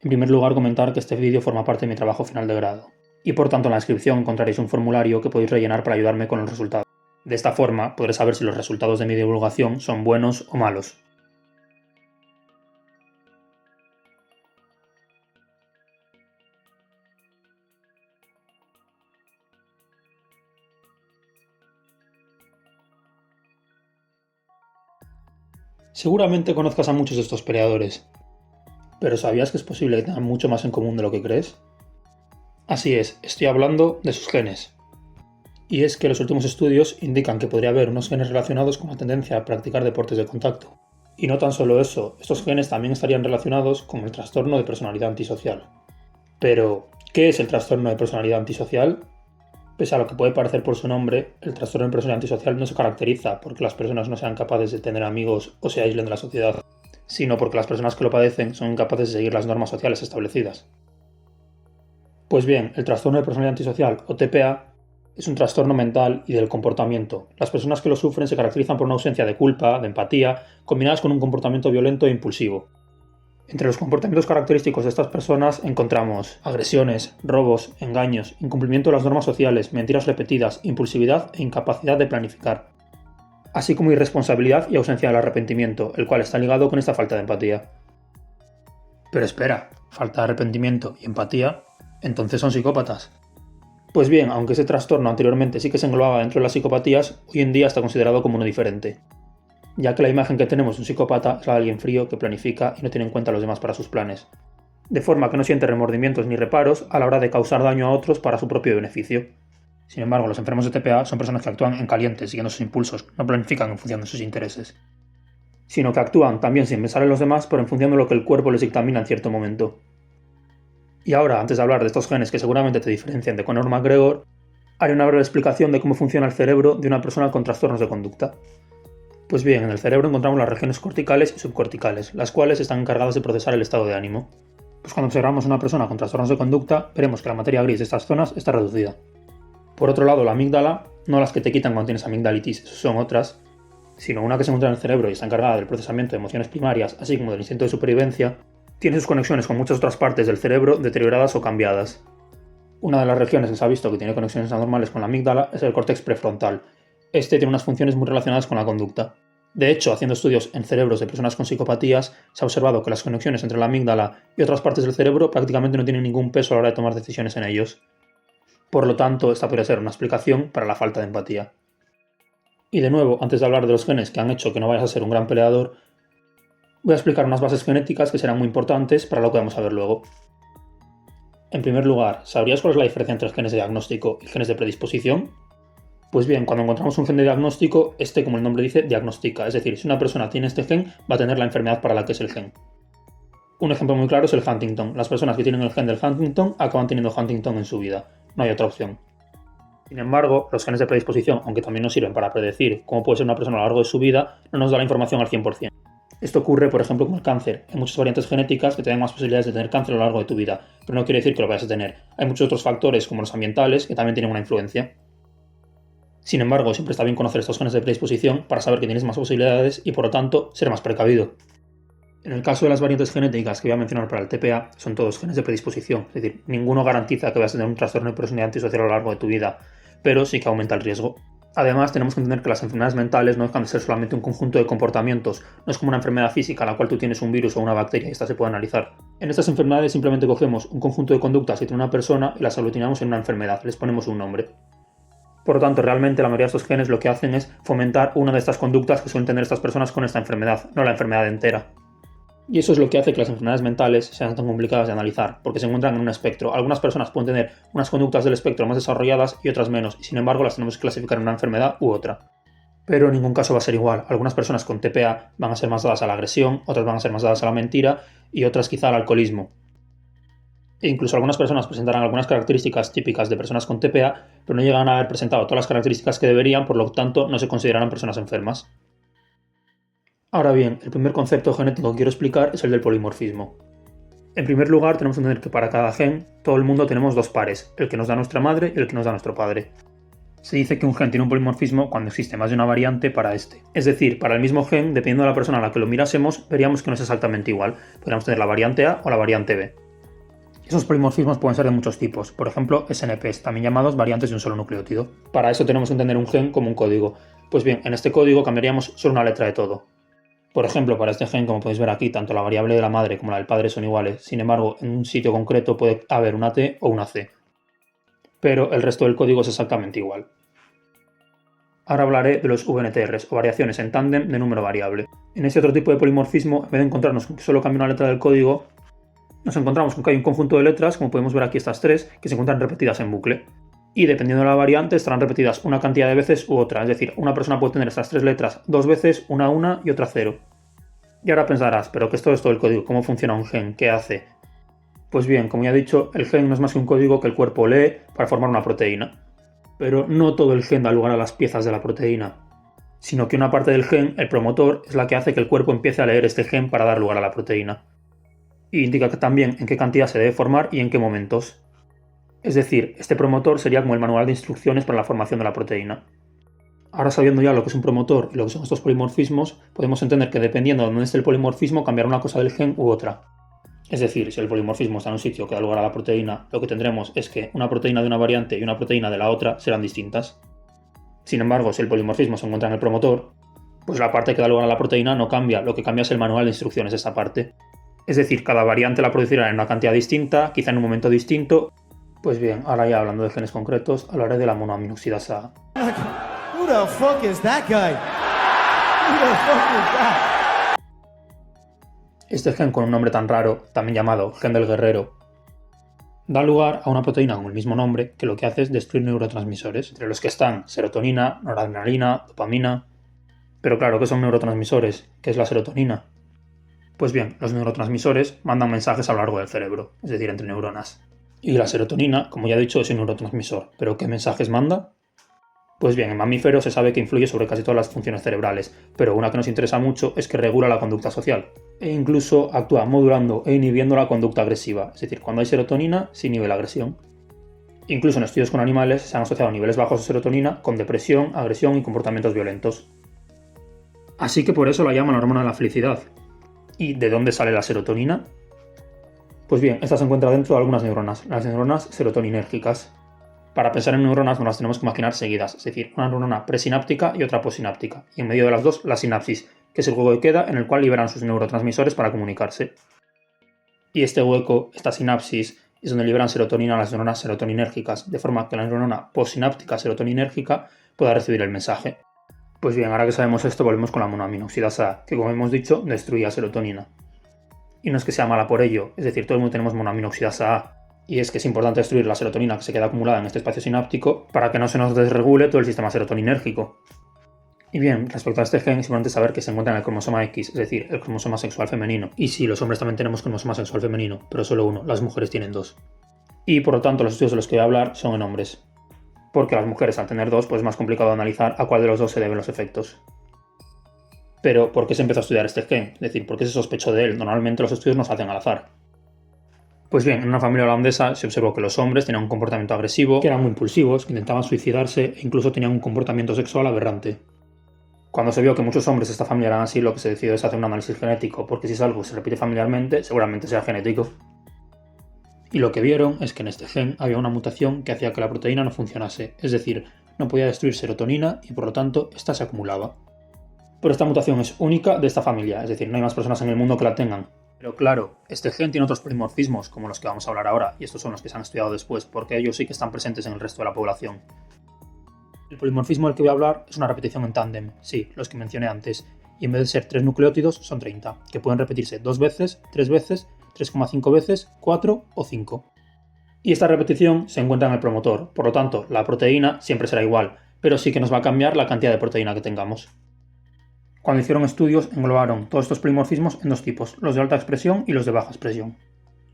En primer lugar, comentar que este vídeo forma parte de mi trabajo final de grado, y por tanto en la descripción encontraréis un formulario que podéis rellenar para ayudarme con los resultados. De esta forma podré saber si los resultados de mi divulgación son buenos o malos. Seguramente conozcas a muchos de estos peleadores, pero ¿sabías que es posible que tengan mucho más en común de lo que crees? Así es, estoy hablando de sus genes. Y es que los últimos estudios indican que podría haber unos genes relacionados con la tendencia a practicar deportes de contacto. Y no tan solo eso, estos genes también estarían relacionados con el trastorno de personalidad antisocial. Pero, ¿qué es el trastorno de personalidad antisocial? Pese a lo que puede parecer por su nombre, el trastorno de personalidad antisocial no se caracteriza porque las personas no sean capaces de tener amigos o se aíslen de la sociedad, sino porque las personas que lo padecen son incapaces de seguir las normas sociales establecidas. Pues bien, el trastorno de personalidad antisocial, o TPA, es un trastorno mental y del comportamiento. Las personas que lo sufren se caracterizan por una ausencia de culpa, de empatía, combinadas con un comportamiento violento e impulsivo. Entre los comportamientos característicos de estas personas encontramos agresiones, robos, engaños, incumplimiento de las normas sociales, mentiras repetidas, impulsividad e incapacidad de planificar, así como irresponsabilidad y ausencia del arrepentimiento, el cual está ligado con esta falta de empatía. Pero espera, falta de arrepentimiento y empatía, ¿entonces son psicópatas? Pues bien, aunque ese trastorno anteriormente sí que se englobaba dentro de las psicopatías, hoy en día está considerado como uno diferente, ya que la imagen que tenemos de un psicópata es la de alguien frío que planifica y no tiene en cuenta a los demás para sus planes, de forma que no siente remordimientos ni reparos a la hora de causar daño a otros para su propio beneficio. Sin embargo, los enfermos de TPA son personas que actúan en caliente, siguiendo sus impulsos, no planifican en función de sus intereses, sino que actúan también sin pensar en los demás, pero en función de lo que el cuerpo les dictamina en cierto momento. Y ahora, antes de hablar de estos genes que seguramente te diferencian de Conor McGregor, haré una breve explicación de cómo funciona el cerebro de una persona con trastornos de conducta. Pues bien, en el cerebro encontramos las regiones corticales y subcorticales, las cuales están encargadas de procesar el estado de ánimo. Pues cuando observamos a una persona con trastornos de conducta, veremos que la materia gris de estas zonas está reducida. Por otro lado, la amígdala, no las que te quitan cuando tienes amigdalitis, son otras, sino una que se encuentra en el cerebro y está encargada del procesamiento de emociones primarias, así como del instinto de supervivencia, tiene sus conexiones con muchas otras partes del cerebro deterioradas o cambiadas. Una de las regiones que se ha visto que tiene conexiones anormales con la amígdala es el córtex prefrontal. Este tiene unas funciones muy relacionadas con la conducta. De hecho, haciendo estudios en cerebros de personas con psicopatías, se ha observado que las conexiones entre la amígdala y otras partes del cerebro prácticamente no tienen ningún peso a la hora de tomar decisiones en ellos. Por lo tanto, esta podría ser una explicación para la falta de empatía. Y de nuevo, antes de hablar de los genes que han hecho que no vayas a ser un gran peleador, voy a explicar unas bases genéticas que serán muy importantes para lo que vamos a ver luego. En primer lugar, ¿sabrías cuál es la diferencia entre genes de diagnóstico y genes de predisposición? Pues bien, cuando encontramos un gen de diagnóstico, este, como el nombre dice, diagnostica, es decir, si una persona tiene este gen, va a tener la enfermedad para la que es el gen. Un ejemplo muy claro es el Huntington. Las personas que tienen el gen del Huntington acaban teniendo Huntington en su vida, no hay otra opción. Sin embargo, los genes de predisposición, aunque también nos sirven para predecir cómo puede ser una persona a lo largo de su vida, no nos da la información al 100%. Esto ocurre, por ejemplo, con el cáncer. Hay muchas variantes genéticas que te dan más posibilidades de tener cáncer a lo largo de tu vida, pero no quiere decir que lo vayas a tener. Hay muchos otros factores, como los ambientales, que también tienen una influencia. Sin embargo, siempre está bien conocer estos genes de predisposición para saber que tienes más posibilidades y, por lo tanto, ser más precavido. En el caso de las variantes genéticas que voy a mencionar para el TPA, son todos genes de predisposición, es decir, ninguno garantiza que vayas a tener un trastorno de personalidad antisocial a lo largo de tu vida, pero sí que aumenta el riesgo. Además, tenemos que entender que las enfermedades mentales no dejan de ser solamente un conjunto de comportamientos, no es como una enfermedad física en la cual tú tienes un virus o una bacteria y esta se puede analizar. En estas enfermedades simplemente cogemos un conjunto de conductas que tiene una persona y las aglutinamos en una enfermedad, les ponemos un nombre. Por lo tanto, realmente la mayoría de estos genes lo que hacen es fomentar una de estas conductas que suelen tener estas personas con esta enfermedad, no la enfermedad entera. Y eso es lo que hace que las enfermedades mentales sean tan complicadas de analizar, porque se encuentran en un espectro. Algunas personas pueden tener unas conductas del espectro más desarrolladas y otras menos, y sin embargo las tenemos que clasificar en una enfermedad u otra. Pero en ningún caso va a ser igual. Algunas personas con TPA van a ser más dadas a la agresión, otras van a ser más dadas a la mentira y otras quizá al alcoholismo. E incluso algunas personas presentarán algunas características típicas de personas con TPA, pero no llegan a haber presentado todas las características que deberían, por lo tanto no se considerarán personas enfermas. Ahora bien, el primer concepto genético que quiero explicar es el del polimorfismo. En primer lugar, tenemos que entender que para cada gen, todo el mundo tenemos dos pares, el que nos da nuestra madre y el que nos da nuestro padre. Se dice que un gen tiene un polimorfismo cuando existe más de una variante para este. Es decir, para el mismo gen, dependiendo de la persona a la que lo mirásemos, veríamos que no es exactamente igual. Podríamos tener la variante A o la variante B. Esos polimorfismos pueden ser de muchos tipos, por ejemplo SNPs, también llamados variantes de un solo nucleótido. Para eso tenemos que entender un gen como un código. Pues bien, en este código cambiaríamos solo una letra de todo. Por ejemplo, para este gen, como podéis ver aquí, tanto la variable de la madre como la del padre son iguales, sin embargo, en un sitio concreto puede haber una T o una C. Pero el resto del código es exactamente igual. Ahora hablaré de los VNTRs, o variaciones en tándem de número variable. En este otro tipo de polimorfismo, en vez de encontrarnos con que solo cambia una letra del código, nos encontramos con que hay un conjunto de letras, como podemos ver aquí estas tres, que se encuentran repetidas en bucle. Y dependiendo de la variante, estarán repetidas una cantidad de veces u otra. Es decir, una persona puede tener estas tres letras dos veces, una y otra 0. Y ahora pensarás, ¿pero qué es todo esto del código? ¿Cómo funciona un gen? ¿Qué hace? Pues bien, como ya he dicho, el gen no es más que un código que el cuerpo lee para formar una proteína. Pero no todo el gen da lugar a las piezas de la proteína, sino que una parte del gen, el promotor, es la que hace que el cuerpo empiece a leer este gen para dar lugar a la proteína. Y indica también en qué cantidad se debe formar y en qué momentos. Es decir, este promotor sería como el manual de instrucciones para la formación de la proteína. Ahora, sabiendo ya lo que es un promotor y lo que son estos polimorfismos, podemos entender que dependiendo de dónde esté el polimorfismo cambiará una cosa del gen u otra. Es decir, si el polimorfismo está en un sitio que da lugar a la proteína, lo que tendremos es que una proteína de una variante y una proteína de la otra serán distintas. Sin embargo, si el polimorfismo se encuentra en el promotor, pues la parte que da lugar a la proteína no cambia, lo que cambia es el manual de instrucciones de esa parte. Es decir, cada variante la producirá en una cantidad distinta, quizá en un momento distinto. Pues bien, ahora ya hablando de genes concretos, hablaré de la monoaminoxidasa A. Who the fuck is that guy? Who the fuck is that? Este gen con un nombre tan raro, también llamado gen del guerrero, da lugar a una proteína con el mismo nombre que lo que hace es destruir neurotransmisores, entre los que están serotonina, noradrenalina, dopamina. Pero claro, ¿qué son neurotransmisores? ¿Qué es la serotonina? Pues bien, los neurotransmisores mandan mensajes a lo largo del cerebro, es decir, entre neuronas. Y la serotonina, como ya he dicho, es un neurotransmisor. ¿Pero qué mensajes manda? Pues bien, en mamíferos se sabe que influye sobre casi todas las funciones cerebrales, pero una que nos interesa mucho es que regula la conducta social, e incluso actúa modulando e inhibiendo la conducta agresiva, es decir, cuando hay serotonina se inhibe la agresión. Incluso en estudios con animales se han asociado niveles bajos de serotonina con depresión, agresión y comportamientos violentos. Así que por eso la llaman la hormona de la felicidad. ¿Y de dónde sale la serotonina? Pues bien, esta se encuentra dentro de algunas neuronas, las neuronas serotoninérgicas. Para pensar en neuronas no las tenemos que imaginar seguidas, es decir, una neurona presináptica y otra posináptica, y en medio de las dos la sinapsis, que es el hueco que queda en el cual liberan sus neurotransmisores para comunicarse. Y este hueco, esta sinapsis, es donde liberan serotonina las neuronas serotoninérgicas, de forma que la neurona posináptica serotoninérgica pueda recibir el mensaje. Pues bien, ahora que sabemos esto, volvemos con la monoaminoxidasa A, que como hemos dicho, destruía serotonina. Y no es que sea mala por ello, es decir, todo el mundo tenemos monoaminoxidasa A, y es que es importante destruir la serotonina que se queda acumulada en este espacio sináptico para que no se nos desregule todo el sistema serotoninérgico. Y bien, respecto a este gen es importante saber que se encuentra en el cromosoma X, es decir, el cromosoma sexual femenino. Y sí, los hombres también tenemos cromosoma sexual femenino, pero solo uno, las mujeres tienen dos. Y por lo tanto los estudios de los que voy a hablar son en hombres. Porque las mujeres al tener dos, pues es más complicado analizar a cuál de los dos se deben los efectos. Pero, ¿por qué se empezó a estudiar este gen? Es decir, ¿por qué se sospechó de él? Normalmente los estudios no se hacen al azar. Pues bien, en una familia holandesa se observó que los hombres tenían un comportamiento agresivo, que eran muy impulsivos, que intentaban suicidarse e incluso tenían un comportamiento sexual aberrante. Cuando se vio que muchos hombres de esta familia eran así, lo que se decidió es hacer un análisis genético, porque si es algo que se repite familiarmente, seguramente sea genético. Y lo que vieron es que en este gen había una mutación que hacía que la proteína no funcionase, es decir, no podía destruir serotonina y por lo tanto esta se acumulaba. Pero esta mutación es única de esta familia, es decir, no hay más personas en el mundo que la tengan. Pero claro, este gen tiene otros polimorfismos, como los que vamos a hablar ahora, y estos son los que se han estudiado después, porque ellos sí que están presentes en el resto de la población. El polimorfismo del que voy a hablar es una repetición en tándem, sí, los que mencioné antes, y en vez de ser 3 nucleótidos son 30, que pueden repetirse 2 veces, 3 veces, 3,5 veces, 4 o 5. Y esta repetición se encuentra en el promotor, por lo tanto, la proteína siempre será igual, pero sí que nos va a cambiar la cantidad de proteína que tengamos. Cuando hicieron estudios, englobaron todos estos polimorfismos en dos tipos, los de alta expresión y los de baja expresión.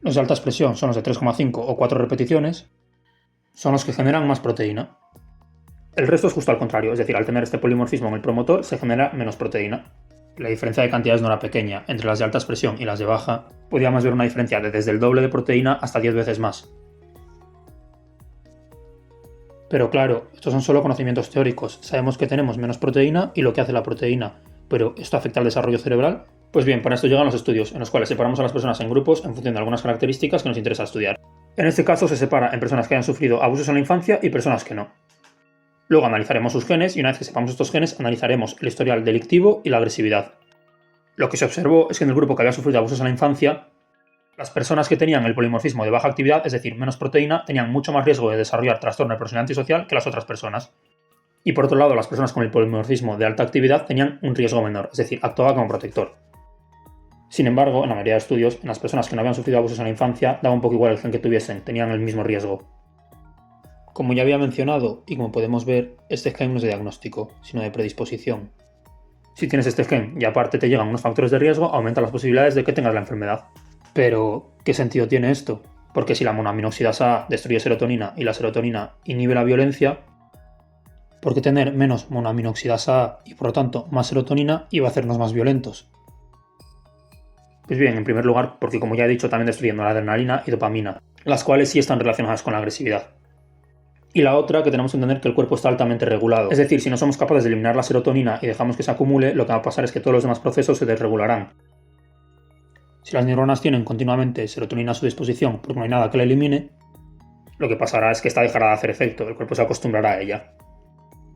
Los de alta expresión son los de 3,5 o 4 repeticiones, son los que generan más proteína. El resto es justo al contrario, es decir, al tener este polimorfismo en el promotor se genera menos proteína. La diferencia de cantidades no era pequeña, entre las de alta expresión y las de baja, podíamos ver una diferencia de desde el doble de proteína hasta 10 veces más. Pero claro, estos son solo conocimientos teóricos, sabemos que tenemos menos proteína y lo que hace la proteína, pero ¿esto afecta al desarrollo cerebral? Pues bien, para esto llegan los estudios, en los cuales separamos a las personas en grupos en función de algunas características que nos interesa estudiar. En este caso se separa en personas que hayan sufrido abusos en la infancia y personas que no. Luego analizaremos sus genes y una vez que sepamos estos genes analizaremos el historial delictivo y la agresividad. Lo que se observó es que en el grupo que había sufrido abusos en la infancia, las personas que tenían el polimorfismo de baja actividad, es decir, menos proteína, tenían mucho más riesgo de desarrollar trastorno de personalidad antisocial que las otras personas. Y por otro lado, las personas con el polimorfismo de alta actividad tenían un riesgo menor, es decir, actuaba como protector. Sin embargo, en la mayoría de estudios, en las personas que no habían sufrido abusos en la infancia, daba un poco igual el gen que tuviesen, tenían el mismo riesgo. Como ya había mencionado, y como podemos ver, este gen no es de diagnóstico, sino de predisposición. Si tienes este gen y aparte te llegan unos factores de riesgo, aumenta las posibilidades de que tengas la enfermedad. Pero, ¿qué sentido tiene esto? Porque si la monoaminoxidasa A destruye serotonina y la serotonina inhibe la violencia, ¿por qué tener menos monoaminoxidasa A y por lo tanto más serotonina iba a hacernos más violentos? Pues bien, en primer lugar, porque como ya he dicho, también destruyendo la adrenalina y dopamina, las cuales sí están relacionadas con la agresividad. Y la otra, que tenemos que entender que el cuerpo está altamente regulado. Es decir, si no somos capaces de eliminar la serotonina y dejamos que se acumule, lo que va a pasar es que todos los demás procesos se desregularán. Si las neuronas tienen continuamente serotonina a su disposición porque no hay nada que la elimine, lo que pasará es que esta dejará de hacer efecto, el cuerpo se acostumbrará a ella.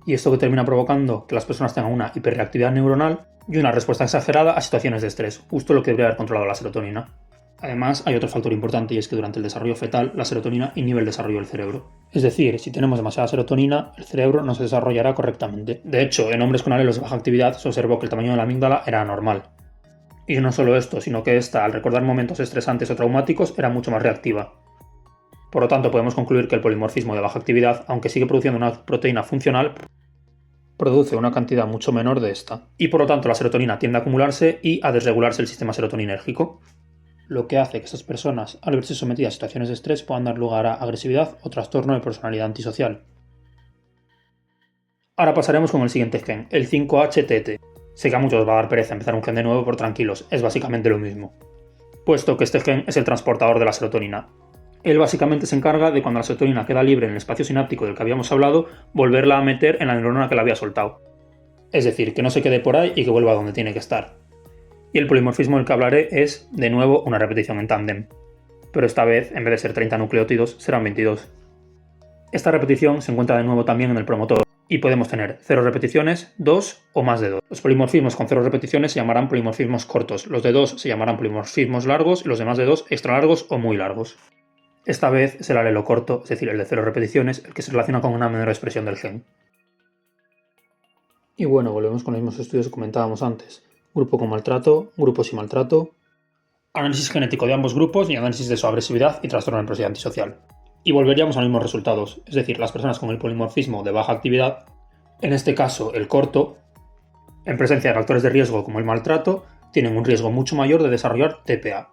Y esto que termina provocando que las personas tengan una hiperreactividad neuronal y una respuesta exagerada a situaciones de estrés, justo lo que debería haber controlado la serotonina. Además, hay otro factor importante y es que durante el desarrollo fetal la serotonina inhibe el desarrollo del cerebro. Es decir, si tenemos demasiada serotonina, el cerebro no se desarrollará correctamente. De hecho, en hombres con alelos de baja actividad se observó que el tamaño de la amígdala era anormal. Y no solo esto, sino que esta, al recordar momentos estresantes o traumáticos, era mucho más reactiva. Por lo tanto, podemos concluir que el polimorfismo de baja actividad, aunque sigue produciendo una proteína funcional, produce una cantidad mucho menor de esta. Y por lo tanto, la serotonina tiende a acumularse y a desregularse el sistema serotoninérgico, lo que hace que estas personas, al verse sometidas a situaciones de estrés, puedan dar lugar a agresividad o trastorno de personalidad antisocial. Ahora pasaremos con el siguiente gen, el 5-HTT. Sé que a muchos os va a dar pereza empezar un gen de nuevo, pero tranquilos, es básicamente lo mismo. Puesto que este gen es el transportador de la serotonina. Él básicamente se encarga de cuando la serotonina queda libre en el espacio sináptico del que habíamos hablado, volverla a meter en la neurona que la había soltado. Es decir, que no se quede por ahí y que vuelva a donde tiene que estar. Y el polimorfismo del que hablaré es, de nuevo, una repetición en tándem. Pero esta vez, en vez de ser 30 nucleótidos, serán 22. Esta repetición se encuentra de nuevo también en el promotor, y podemos tener 0 repeticiones, 2 o más de 2. Los polimorfismos con 0 repeticiones se llamarán polimorfismos cortos, los de 2 se llamarán polimorfismos largos y los de más de 2 extra largos o muy largos. Esta vez es el alelo corto, es decir, el de 0 repeticiones, el que se relaciona con una menor expresión del gen. Y bueno, volvemos con los mismos estudios que comentábamos antes. Grupo con maltrato, grupo sin maltrato, análisis genético de ambos grupos y análisis de su agresividad y trastorno de personalidad antisocial. Y volveríamos a los mismos resultados, es decir, las personas con el polimorfismo de baja actividad, en este caso el corto, en presencia de factores de riesgo como el maltrato, tienen un riesgo mucho mayor de desarrollar TPA.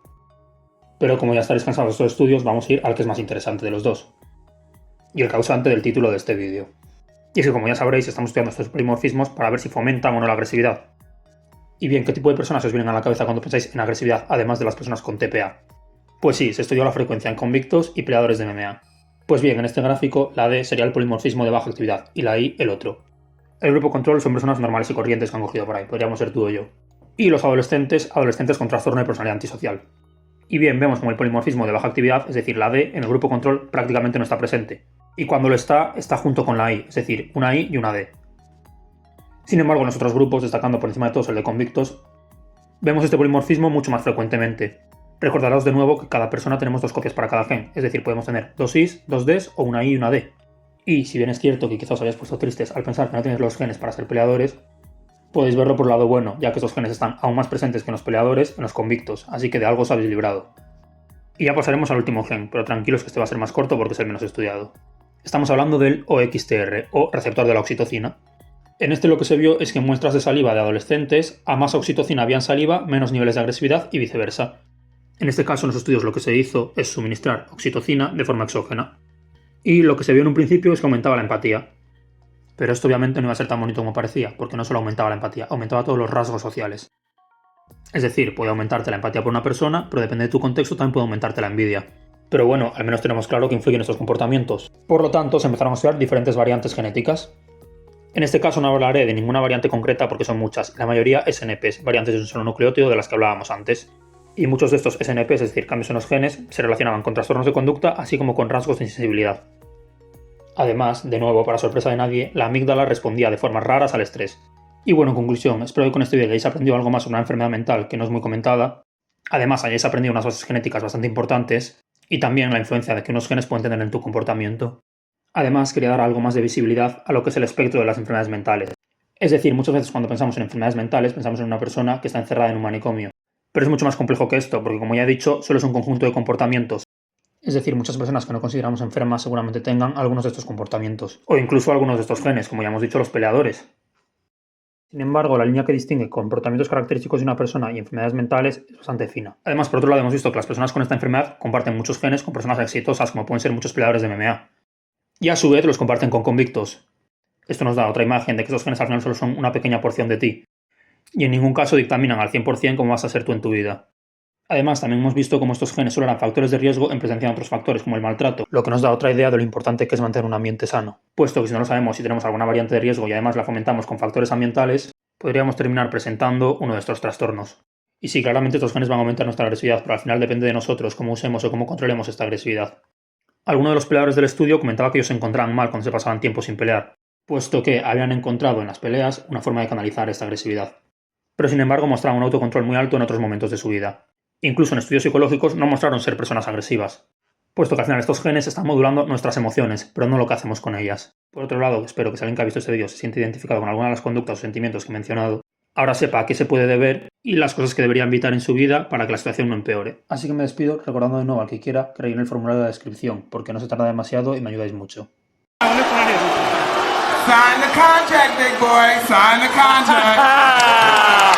Pero como ya estaréis cansados de estos estudios, vamos a ir al que es más interesante de los dos, y el causante del título de este vídeo. Y es que como ya sabréis, estamos estudiando estos polimorfismos para ver si fomentan o no la agresividad. Y bien, ¿qué tipo de personas os vienen a la cabeza cuando pensáis en agresividad, además de las personas con TPA? Pues sí, se estudió la frecuencia en convictos y peleadores de MMA. Pues bien, en este gráfico, la D sería el polimorfismo de baja actividad y la I el otro. El grupo control son personas normales y corrientes que han cogido por ahí, podríamos ser tú o yo. Y los adolescentes con trastorno de personalidad antisocial. Y bien, vemos como el polimorfismo de baja actividad, es decir, la D, en el grupo control prácticamente no está presente. Y cuando lo está, está junto con la I, es decir, una I y una D. Sin embargo, en los otros grupos, destacando por encima de todos el de convictos, vemos este polimorfismo mucho más frecuentemente. Recordaros de nuevo que cada persona tenemos 2 copias para cada gen, es decir, podemos tener 2 Is, 2 Ds o una I y una D. Y si bien es cierto que quizás os hayáis puesto tristes al pensar que no tenéis los genes para ser peleadores, podéis verlo por el lado bueno, ya que estos genes están aún más presentes que en los peleadores en los convictos, así que de algo os habéis librado. Y ya pasaremos al último gen, pero tranquilos que este va a ser más corto porque es el menos estudiado. Estamos hablando del OXTR, o receptor de la oxitocina. En este lo que se vio es que en muestras de saliva de adolescentes, a más oxitocina había en saliva, menos niveles de agresividad y viceversa. En este caso, en los estudios lo que se hizo es suministrar oxitocina de forma exógena. Y lo que se vio en un principio es que aumentaba la empatía. Pero esto obviamente no iba a ser tan bonito como parecía, porque no solo aumentaba la empatía, aumentaba todos los rasgos sociales. Es decir, puede aumentarte la empatía por una persona, pero depende de tu contexto también puede aumentarte la envidia. Pero bueno, al menos tenemos claro que influyen estos comportamientos. Por lo tanto, se empezaron a estudiar diferentes variantes genéticas. En este caso no hablaré de ninguna variante concreta porque son muchas, la mayoría SNPs, variantes de un solo nucleótido de las que hablábamos antes. Y muchos de estos SNPs, es decir, cambios en los genes, se relacionaban con trastornos de conducta, así como con rasgos de insensibilidad. Además, de nuevo, para sorpresa de nadie, la amígdala respondía de formas raras al estrés. Y bueno, en conclusión, espero que con este vídeo hayáis aprendido algo más sobre una enfermedad mental que no es muy comentada. Además, hayáis aprendido unas bases genéticas bastante importantes y también la influencia de que unos genes pueden tener en tu comportamiento. Además, quería dar algo más de visibilidad a lo que es el espectro de las enfermedades mentales. Es decir, muchas veces cuando pensamos en enfermedades mentales pensamos en una persona que está encerrada en un manicomio. Pero es mucho más complejo que esto, porque como ya he dicho, solo es un conjunto de comportamientos. Es decir, muchas personas que no consideramos enfermas seguramente tengan algunos de estos comportamientos, o incluso algunos de estos genes, como ya hemos dicho, los peleadores. Sin embargo, la línea que distingue comportamientos característicos de una persona y enfermedades mentales es bastante fina. Además, por otro lado, hemos visto que las personas con esta enfermedad comparten muchos genes con personas exitosas, como pueden ser muchos peleadores de MMA. Y a su vez los comparten con convictos. Esto nos da otra imagen de que esos genes al final solo son una pequeña porción de ti. Y en ningún caso dictaminan al 100% cómo vas a ser tú en tu vida. Además, también hemos visto cómo estos genes solo eran factores de riesgo en presencia de otros factores como el maltrato, lo que nos da otra idea de lo importante que es mantener un ambiente sano. Puesto que si no lo sabemos si tenemos alguna variante de riesgo y además la fomentamos con factores ambientales, podríamos terminar presentando uno de estos trastornos. Y sí, claramente estos genes van a aumentar nuestra agresividad, pero al final depende de nosotros cómo usemos o cómo controlemos esta agresividad. Alguno de los peleadores del estudio comentaba que ellos se encontraban mal cuando se pasaban tiempo sin pelear, puesto que habían encontrado en las peleas una forma de canalizar esta agresividad. Pero sin embargo mostraban un autocontrol muy alto en otros momentos de su vida. Incluso en estudios psicológicos no mostraron ser personas agresivas, puesto que al final estos genes están modulando nuestras emociones, pero no lo que hacemos con ellas. Por otro lado, espero que si alguien que ha visto este vídeo se siente identificado con alguna de las conductas o sentimientos que he mencionado, ahora sepa a qué se puede deber y las cosas que debería evitar en su vida para que la situación no empeore. Así que me despido recordando de nuevo al que quiera que rellene el formulario de la descripción, porque no se tarda demasiado y me ayudáis mucho. Sign the contract, big boy. Sign the contract.